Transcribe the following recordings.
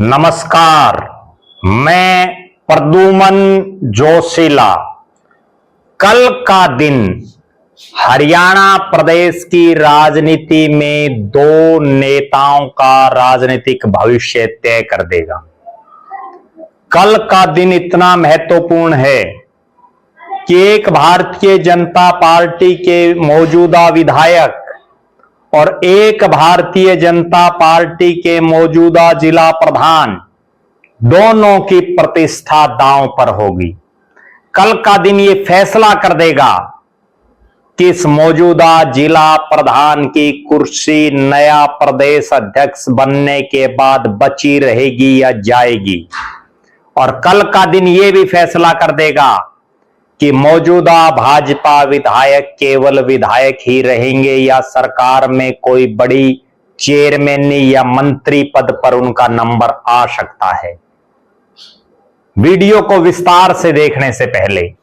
नमस्कार, मैं प्रद्युमन जोशीला। कल का दिन हरियाणा प्रदेश की राजनीति में दो नेताओं का राजनीतिक भविष्य तय कर देगा। कल का दिन इतना महत्वपूर्ण है कि एक भारतीय जनता पार्टी के मौजूदा विधायक और एक भारतीय जनता पार्टी के मौजूदा जिला प्रधान, दोनों की प्रतिष्ठा दांव पर होगी। कल का दिन यह फैसला कर देगा कि इस मौजूदा जिला प्रधान की कुर्सी नया प्रदेश अध्यक्ष बनने के बाद बची रहेगी या जाएगी। और कल का दिन यह भी फैसला कर देगा कि मौजूदा भाजपा विधायक केवल विधायक ही रहेंगे या सरकार में कोई बड़ी चेयरमैनी या मंत्री पद पर उनका नंबर आ सकता है। वीडियो को विस्तार से देखने से पहले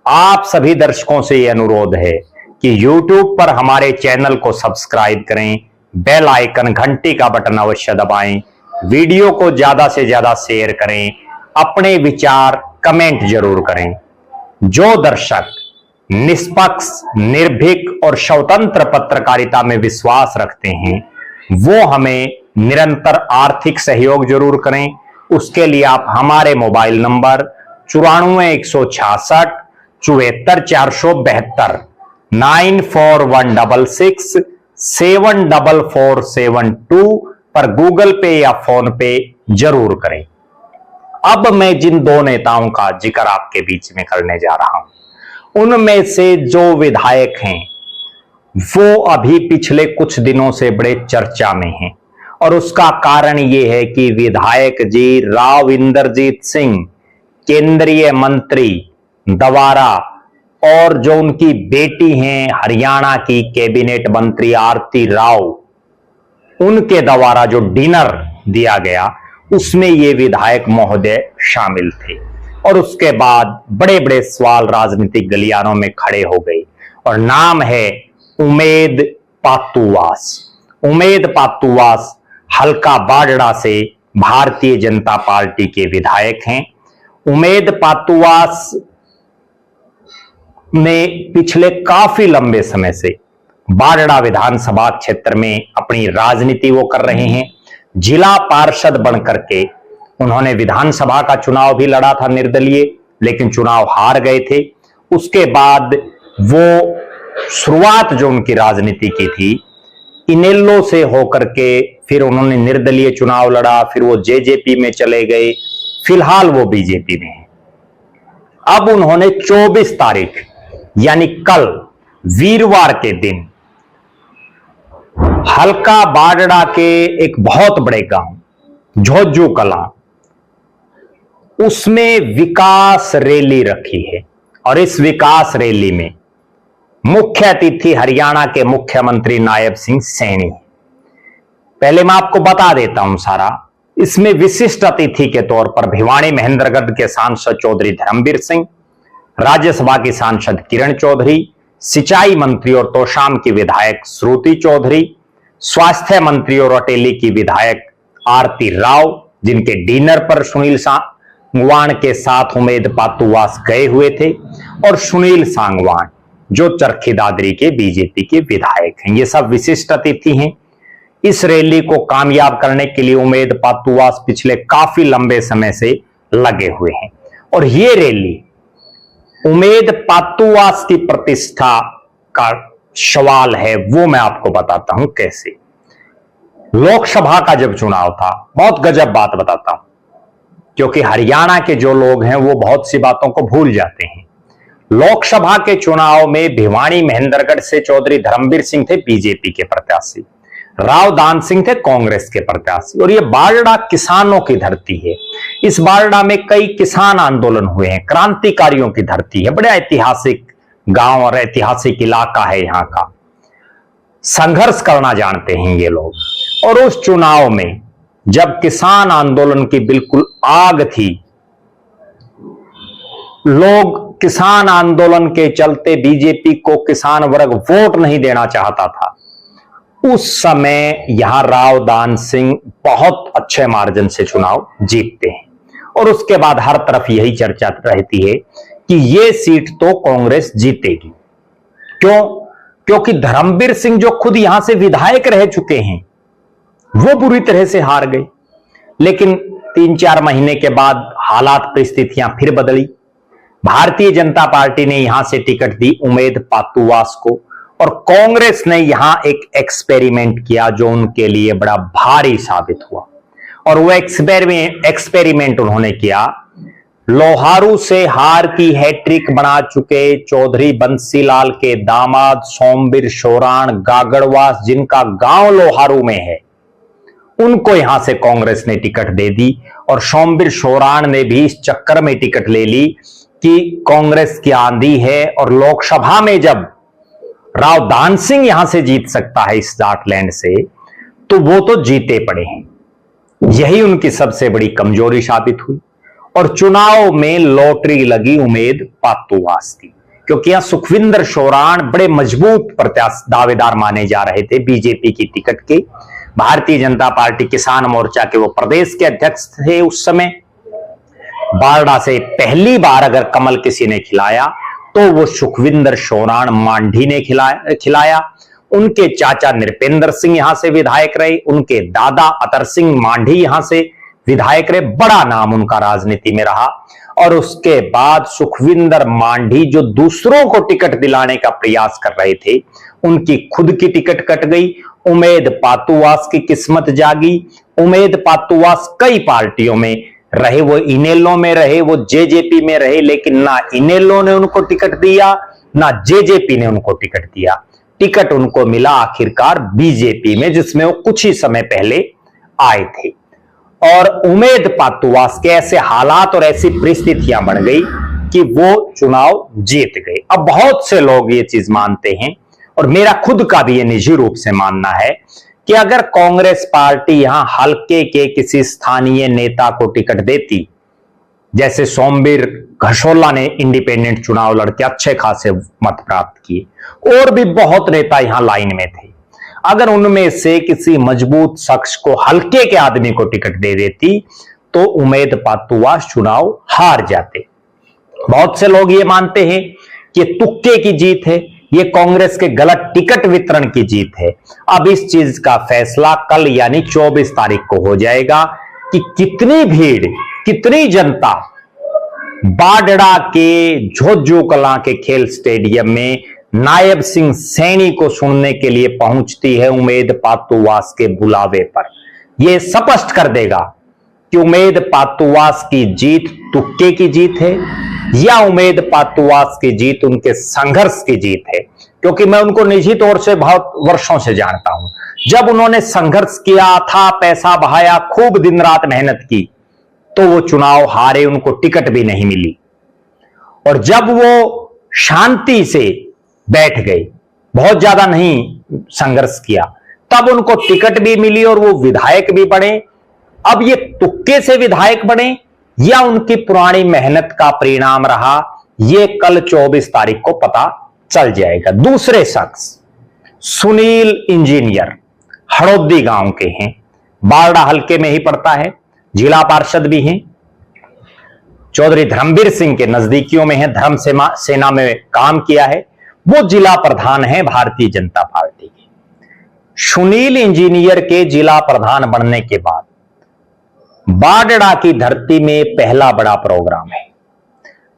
आप सभी दर्शकों से यह अनुरोध है कि YouTube पर हमारे चैनल को सब्सक्राइब करें, बेल आइकन घंटी का बटन अवश्य दबाएं, वीडियो को ज्यादा से ज्यादा शेयर करें, अपने विचार कमेंट जरूर करें। जो दर्शक निष्पक्ष, निर्भीक और स्वतंत्र पत्रकारिता में विश्वास रखते हैं वो हमें निरंतर आर्थिक सहयोग जरूर करें। उसके लिए आप हमारे मोबाइल नंबर 94 166 74 472 9416 74472 पर गूगल पे या फोन पे जरूर करें। अब मैं जिन दो नेताओं का जिक्र आपके बीच में करने जा रहा हूं, उनमें से जो विधायक हैं वो अभी पिछले कुछ दिनों से बड़े चर्चा में हैं। और उसका कारण यह है कि विधायक जी राव इंद्रजीत सिंह, केंद्रीय मंत्री द्वारा, और जो उनकी बेटी हैं हरियाणा की कैबिनेट मंत्री आरती राव, उनके द्वारा जो डिनर दिया गया उसमें ये विधायक महोदय शामिल थे। और उसके बाद बड़े बड़े सवाल राजनीतिक गलियारों में खड़े हो गए। और नाम है उमेद पातुवास। उमेद पातुवास हल्का बाडड़ा से भारतीय जनता पार्टी के विधायक हैं। उमेद पातुवास ने पिछले काफी लंबे समय से बाडड़ा विधानसभा क्षेत्र में अपनी राजनीति वो कर रहे हैं। जिला पार्षद बनकर के उन्होंने विधानसभा का चुनाव भी लड़ा था निर्दलीय, लेकिन चुनाव हार गए थे। उसके बाद वो शुरुआत जो उनकी राजनीति की थी इनेलो से होकर के, फिर उन्होंने निर्दलीय चुनाव लड़ा, फिर वो जेजेपी में चले गए, फिलहाल वो बीजेपी में है। अब उन्होंने 24 तारीख यानी कल वीरवार के दिन हल्का बाडड़ा के एक बहुत बड़े गांव झोजू कला, उसमें विकास रैली रखी है। और इस विकास रैली में मुख्य अतिथि हरियाणा के मुख्यमंत्री नायब सिंह सैनी। पहले मैं आपको बता देता हूं सारा। इसमें विशिष्ट अतिथि के तौर पर भिवानी महेंद्रगढ़ के सांसद चौधरी धर्मवीर सिंह, राज्यसभा की सांसद किरण चौधरी, सिंचाई मंत्री और तोशाम की विधायक श्रुति चौधरी, स्वास्थ्य मंत्री और अटेली की विधायक आरती राव, जिनके डिनर पर सुनील सांगवान के साथ उमेद पातुवास गए हुए थे, और सुनील सांगवान जो चरखी दादरी के बीजेपी के विधायक हैं। ये सब विशिष्ट अतिथि हैं। इस रैली को कामयाब करने के लिए उमेद पातुवास पिछले काफी लंबे समय से लगे हुए हैं। और ये रैली उमेद पातुवास की प्रतिष्ठा का सवाल है, वो मैं आपको बताता हूं कैसे। लोकसभा का जब चुनाव था, बहुत गजब बात बताता हूं, क्योंकि हरियाणा के जो लोग हैं वो बहुत सी बातों को भूल जाते हैं। लोकसभा के चुनाव में भिवानी महेंद्रगढ़ से चौधरी धर्मवीर सिंह थे बीजेपी के प्रत्याशी, राव दान सिंह थे कांग्रेस के प्रत्याशी। और ये बाडड़ा किसानों की धरती है। इस बाडड़ा में कई किसान आंदोलन हुए हैं, क्रांतिकारियों की धरती है, बड़ा ऐतिहासिक गांव और ऐतिहासिक इलाका है। यहां का संघर्ष करना जानते हैं ये लोग। और उस चुनाव में जब किसान आंदोलन की बिल्कुल आग थी, लोग किसान आंदोलन के चलते बीजेपी को किसान वर्ग वोट नहीं देना चाहता था, उस समय यहां राव दान सिंह बहुत अच्छे मार्जिन से चुनाव जीतते हैं और उसके बाद हर तरफ यही चर्चा रहती है कि यह सीट तो कांग्रेस जीतेगी। क्यों? क्योंकि धर्मवीर सिंह जो खुद यहां से विधायक रह चुके हैं वो बुरी तरह से हार गए। लेकिन 3-4 महीने के बाद हालात परिस्थितियां फिर बदली। भारतीय जनता पार्टी ने यहां से टिकट दी उमेद पातुवास को और कांग्रेस ने यहां एक एक्सपेरिमेंट किया जो उनके लिए बड़ा भारी साबित हुआ। और वो एक्सपेरिमेंट उन्होंने किया, लोहारू से हार की हैट्रिक बना चुके चौधरी बंसीलाल के दामाद सोमवीर शोराण गागड़वास, जिनका गांव लोहारू में है, उनको यहां से कांग्रेस ने टिकट दे दी। और सोमवीर शोराण ने भी इस चक्कर में टिकट ले ली कि कांग्रेस की आंधी है और लोकसभा में जब राव दान सिंह यहां से जीत सकता है इस जाटलैंड से, तो वो तो जीते पड़े हैं। यही उनकी सबसे बड़ी कमजोरी साबित हुई और चुनाव में लॉटरी लगी उमेद पातुवास की, क्योंकि यहां सुखविंदर शोराण बड़े मजबूत दावेदार माने जा रहे थे बीजेपी की टिकट के। भारतीय जनता पार्टी किसान मोर्चा के वो प्रदेश के अध्यक्ष थे उस समय। बारडा से पहली बार अगर कमल किसी ने खिलाया तो वो सुखविंदर शोराण मांझी ने खिलाया। उनके चाचा नृपेंद्र सिंह यहां से विधायक रहे, उनके दादा अतर सिंह मांझी यहां से विधायक रहे, बड़ा नाम उनका राजनीति में रहा। और उसके बाद सुखविंदर मांझी जो दूसरों को टिकट दिलाने का प्रयास कर रहे थे, उनकी खुद की टिकट कट गई। उमेद पातुवास की किस्मत जागी। उमेद पातुवास कई पार्टियों में रहे, वो इनेलो में रहे, वो जेजेपी में रहे, लेकिन ना इनेलो ने उनको टिकट दिया ना जेजेपी ने उनको टिकट दिया। टिकट उनको मिला आखिरकार बीजेपी में, जिसमें वो कुछ ही समय पहले आए थे। और उमेद पातुवास के ऐसे हालात और ऐसी परिस्थितियां बन गई कि वो चुनाव जीत गए। अब बहुत से लोग ये चीज मानते हैं और मेरा खुद का भी ये निजी रूप से मानना है कि अगर कांग्रेस पार्टी यहां हल्के के किसी स्थानीय नेता को टिकट देती, जैसे सोमवीर घसोला ने इंडिपेंडेंट चुनाव लड़के अच्छे खासे मत प्राप्त किए और भी बहुत नेता यहां लाइन में थे, अगर उनमें से किसी मजबूत शख्स को हल्के के आदमी को टिकट दे देती तो उमेद पातुवास चुनाव हार जाते। बहुत से लोग ये मानते हैं कि तुक्के की जीत है, ये कांग्रेस के गलत टिकट वितरण की जीत है। अब इस चीज का फैसला कल यानी 24 तारीख को हो जाएगा कि कितनी भीड़, कितनी जनता बाडड़ा के झोझू कलां के खेल स्टेडियम में नायब सिंह सैनी को सुनने के लिए पहुंचती है उमेद पातुवास के बुलावे पर। यह स्पष्ट कर देगा कि उमेद पातुवास की जीत तुक्के की जीत है या उमेद पातुवास की जीत उनके संघर्ष की जीत है। क्योंकि मैं उनको निजी तौर से बहुत वर्षों से जानता हूं। जब उन्होंने संघर्ष किया था, पैसा बहाया, खूब दिन रात मेहनत की, तो वो चुनाव हारे, उनको टिकट भी नहीं मिली। और जब वो शांति से बैठ गए, बहुत ज्यादा नहीं संघर्ष किया, तब उनको टिकट भी मिली और वो विधायक भी बने। अब ये तुक्के से विधायक बने या उनकी पुरानी मेहनत का परिणाम रहा, ये कल 24 तारीख को पता चल जाएगा। दूसरे शख्स सुनील इंजीनियर हड़ौदी गांव के हैं, बारडा हल्के में ही पड़ता है, जिला पार्षद भी हैं, चौधरी धर्मवीर सिंह के नजदीकियों में है, धर्म सेना में काम किया है, वो जिला प्रधान है भारतीय जनता पार्टी के। सुनील इंजीनियर के जिला प्रधान बनने के बाद बाडड़ा की धरती में पहला बड़ा प्रोग्राम है।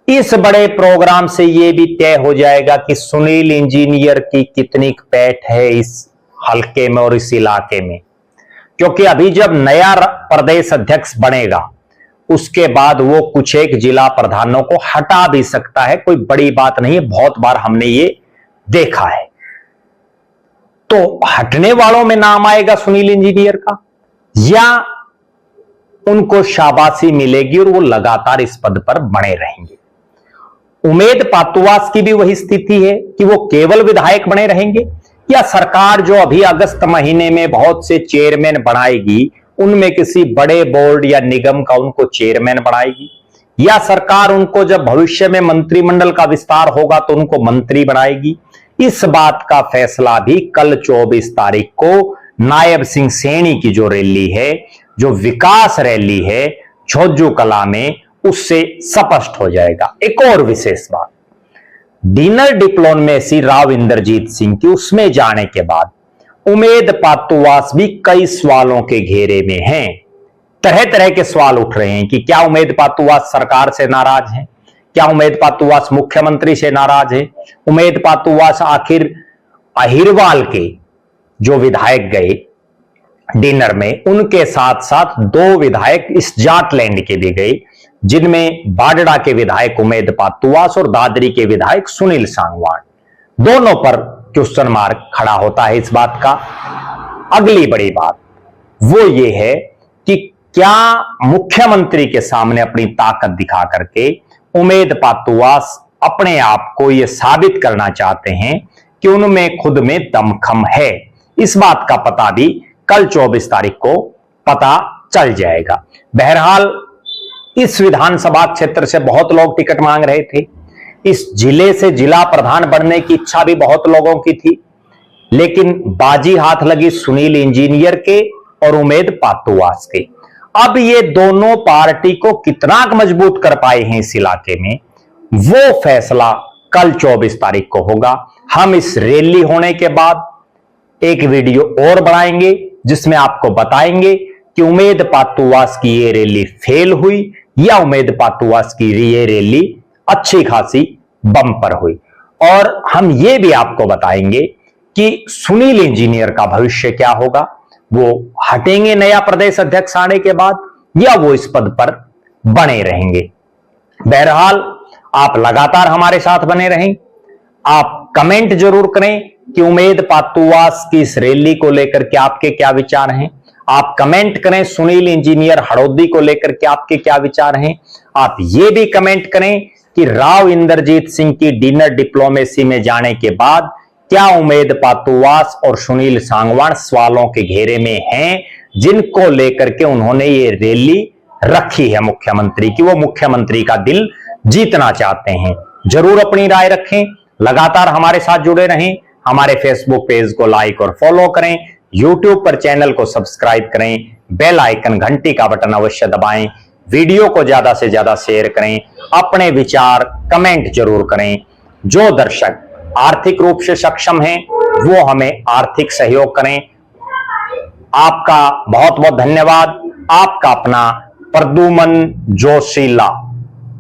इस बड़े प्रोग्राम से यह भी तय हो जाएगा कि सुनील इंजीनियर की कितनी पैठ है इस हलके में और इस इलाके में। क्योंकि अभी जब नया प्रदेश अध्यक्ष बनेगा उसके बाद वो कुछ एक जिला प्रधानों को हटा भी सकता है, कोई बड़ी बात नहीं है, बहुत बार हमने ये देखा है। तो हटने वालों में नाम आएगा सुनील इंजीनियर का या उनको शाबाशी मिलेगी और वो लगातार इस पद पर बने रहेंगे। उमेद पातुवास की भी वही स्थिति है कि वो केवल विधायक बने रहेंगे या सरकार जो अभी अगस्त महीने में बहुत से चेयरमैन बनाएगी उनमें किसी बड़े बोर्ड या निगम का उनको चेयरमैन बनाएगी, या सरकार उनको जब भविष्य में मंत्रिमंडल का विस्तार होगा तो उनको मंत्री बनाएगी, इस बात का फैसला भी कल 24 तारीख को नायब सिंह सैनी की जो रैली है, जो विकास रैली है झोझू कला में, उससे स्पष्ट हो जाएगा। एक और विशेष बात, डिनर डिप्लोमेसी राव इंद्रजीत सिंह की, उसमें जाने के बाद उमेद पातुवास भी कई सवालों के घेरे में हैं। तरह तरह के सवाल उठ रहे हैं कि क्या उमेद पातुवास सरकार से नाराज हैं, क्या उमेद पातुवास मुख्यमंत्री से नाराज है, उमेद पातुवास आखिर अहिरवाल के जो विधायक गए डिनर में, उनके साथ साथ 2 विधायक इस जाटलैंड के भी गए, जिनमें बाडड़ा के विधायक उमेद पातुवास और दादरी के विधायक सुनील सांगवान, दोनों पर क्वेश्चन मार्क खड़ा होता है इस बात का। अगली बड़ी बात वो ये है कि क्या मुख्यमंत्री के सामने अपनी ताकत दिखा करके उमेद पातुवास अपने आप को यह साबित करना चाहते हैं कि उनमें खुद में दमखम है। इस बात का पता भी कल 24 तारीख को पता चल जाएगा। बहरहाल इस विधानसभा क्षेत्र से बहुत लोग टिकट मांग रहे थे, इस जिले से जिला प्रधान बनने की इच्छा भी बहुत लोगों की थी, लेकिन बाजी हाथ लगी सुनील इंजीनियर के और उमेद पातुवास के। अब ये दोनों पार्टी को कितना मजबूत कर पाए हैं इस इलाके में, वो फैसला कल 24 तारीख को होगा। हम इस रैली होने के बाद एक वीडियो और बनाएंगे जिसमें आपको बताएंगे कि उमेद पातुवास की ये रैली फेल हुई या उमेद पातुवास की ये रैली अच्छी खासी बम्पर हुई। और हम ये भी आपको बताएंगे कि सुनील इंजीनियर का भविष्य क्या होगा, वो हटेंगे नया प्रदेश अध्यक्ष आने के बाद या वो इस पद पर बने रहेंगे। बहरहाल आप लगातार हमारे साथ बने रहें। आप कमेंट जरूर करें कि उमेद पातुवास की इस रैली को लेकर के आपके क्या विचार हैं। आप कमेंट करें सुनील इंजीनियर हड़ौदी को लेकर के आपके क्या विचार हैं। आप ये भी कमेंट करें कि राव इंद्रजीत सिंह की डिनर डिप्लोमेसी में जाने के बाद क्या उमेद पातुवास और सुनील सांगवान सवालों के घेरे में हैं, जिनको लेकर के उन्होंने ये रैली रखी है मुख्यमंत्री की, वो मुख्यमंत्री का दिल जीतना चाहते हैं। जरूर अपनी राय रखें, लगातार हमारे साथ जुड़े रहें। हमारे फेसबुक पेज को लाइक और फॉलो करें, यूट्यूब पर चैनल को सब्सक्राइब करें, बेल आइकन घंटी का बटन अवश्य दबाएं, वीडियो को ज्यादा से ज्यादा शेयर करें, अपने विचार कमेंट जरूर करें। जो दर्शक आर्थिक रूप से सक्षम हैं वो हमें आर्थिक सहयोग करें। आपका बहुत बहुत धन्यवाद। आपका अपना प्रद्युमन जोशीला।